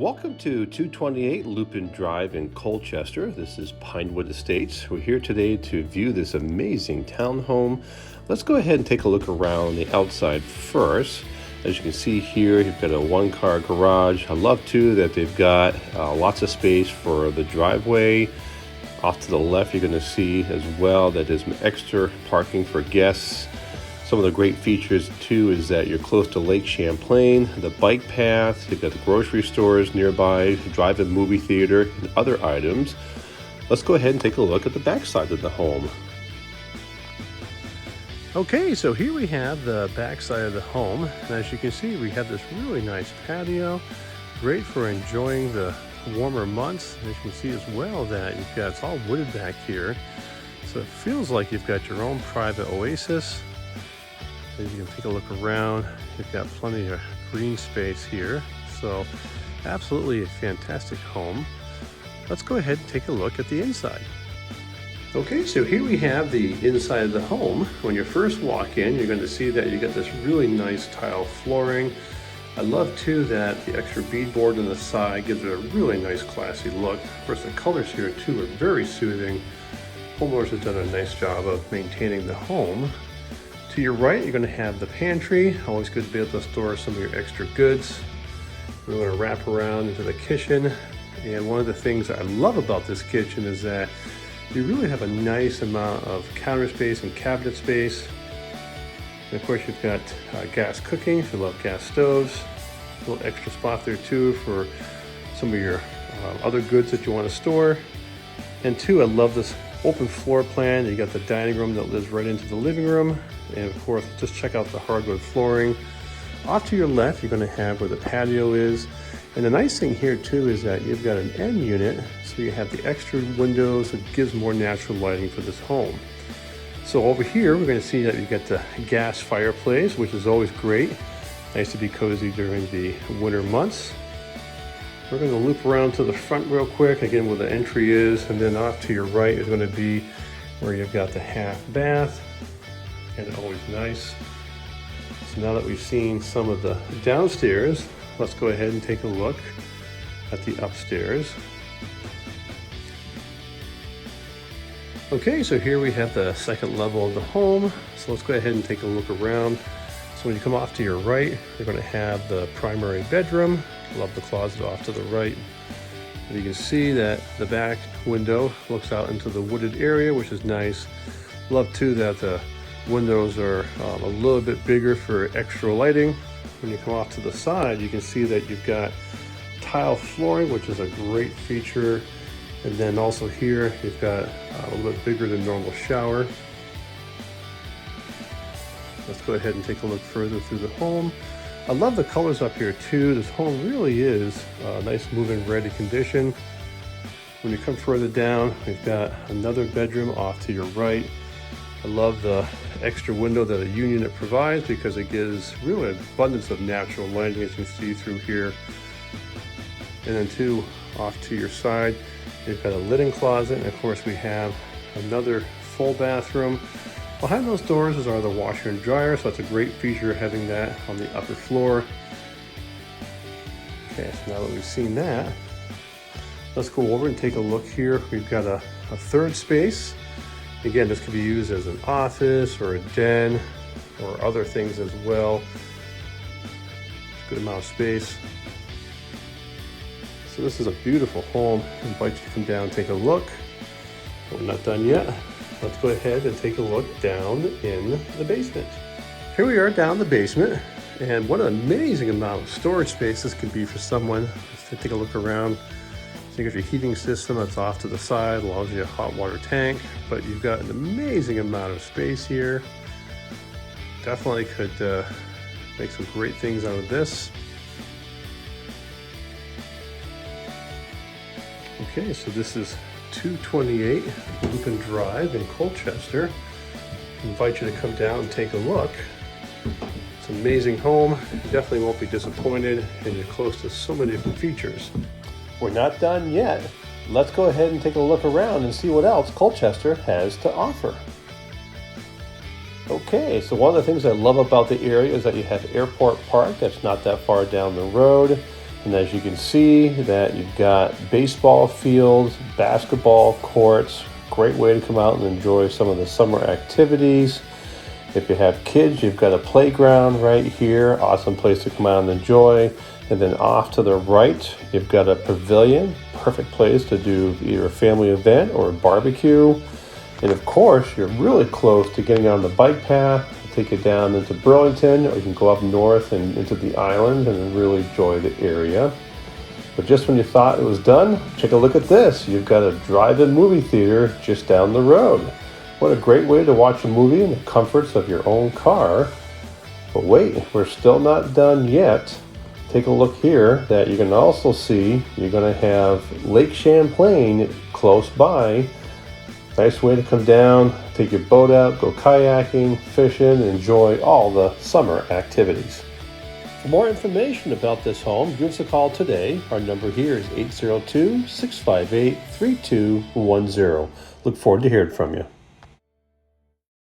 Welcome to 228 Lupine Drive in Colchester. This is Pinewood Estates. We're here today to view this amazing townhome. Let's go ahead and take a look around the outside first. As you can see here, you've got a one-car garage. I love too that they've got lots of space for the driveway. Off to the left, you're going to see as well that there's extra parking for guests. Some of the great features too is that you're close to Lake Champlain, the bike path, you've got the grocery stores nearby, drive-in movie theater, and other items. Let's go ahead and take a look at the back side of the home. Okay, so here we have the back side of the home, and as you can see, we have this really nice patio, great for enjoying the warmer months. As you can see as well that you've got, it's all wooded back here, so it feels like you've got your own private oasis. As you can take a look around, you've got plenty of green space here, so absolutely a fantastic home. Let's go ahead and take a look at the inside. Okay, so here we have the inside of the home. When you first walk in, you're going to see that you got this really nice tile flooring. I love too that the extra beadboard on the side gives it a really nice classy look. Of course, the colors here too are very soothing. Homeowners have done a nice job of maintaining the home. To your right, you're going to have the pantry. Always good to be able to store some of your extra goods. We're going to wrap around into the kitchen. And one of the things I love about this kitchen is that you really have a nice amount of counter space and cabinet space. And of course, you've got gas cooking if you love gas stoves. A little extra spot there too for some of your other goods that you want to store. And two, I love this open floor plan. You got the dining room that lives right into the living room. And of course, just check out the hardwood flooring. Off to your left, you're going to have where the patio is. And the nice thing here too is that you've got an end unit, so you have the extra windows. It gives more natural lighting for this home. So over here, we're going to see that you get the gas fireplace, which is always great. Nice to be cozy during the winter months. We're going to loop around to the front real quick, again where the entry is, and then off to your right is going to be where you've got the half bath, and always nice. So now that we've seen some of the downstairs, let's go ahead and take a look at the upstairs. Okay, so here we have the second level of the home. So let's go ahead and take a look around. So when you come off to your right, you're going to have the primary bedroom. Love the closet off to the right. And you can see that the back window looks out into the wooded area, which is nice. Love too that the windows are a little bit bigger for extra lighting. When you come off to the side, you can see that you've got tile flooring, which is a great feature. And then also here, you've got a little bit bigger than normal shower. Let's go ahead and take a look further through the home. I love the colors up here too. This home really is a nice move-in ready condition. When you come further down, we've got another bedroom off to your right. I love the extra window that a unit provides because it gives really an abundance of natural lighting, as you can see through here. And then two, off to your side, you've got a linen closet, and of course we have another full bathroom. Behind those doors are the washer and dryer, so that's a great feature having that on the upper floor. Okay, so now that we've seen that, let's go over and take a look here. We've got a third space. Again, this could be used as an office or a den or other things as well. Good amount of space. So this is a beautiful home. I invite you to come down and take a look. But we're not done yet. Let's go ahead and take a look down in the basement. Here we are down in the basement, and what an amazing amount of storage space this could be for someone. Let's take a look around. So you got your heating system that's off to the side, allows you a hot water tank, but you've got an amazing amount of space here. Definitely could make some great things out of this. Okay, so this is 228 Lupine Drive in Colchester. I invite you to come down and take a look. It's an amazing home. You definitely won't be disappointed, and you're close to so many different features. We're not done yet. Let's go ahead and take a look around and see what else Colchester has to offer. Okay, so one of the things I love about the area is that you have Airport Park that's not that far down the road. And as you can see that you've got baseball fields, basketball courts, great way to come out and enjoy some of the summer activities. If you have kids, you've got a playground right here, awesome place to come out and enjoy. And then off to the right, you've got a pavilion, perfect place to do either a family event or a barbecue. And of course, you're really close to getting on the bike path, take you down into Burlington, or you can go up north and into the island and really enjoy the area. But just when you thought it was done, take a look at this. You've got a drive-in movie theater just down the road. What a great way to watch a movie in the comforts of your own car. But wait, we're still not done yet. Take a look here that you can also see you're going to have Lake Champlain close by. Nice way to come down, take your boat out, go kayaking, fishing, and enjoy all the summer activities. For more information about this home, give us a call today. Our number here is 802-658-3210. Look forward to hearing from you.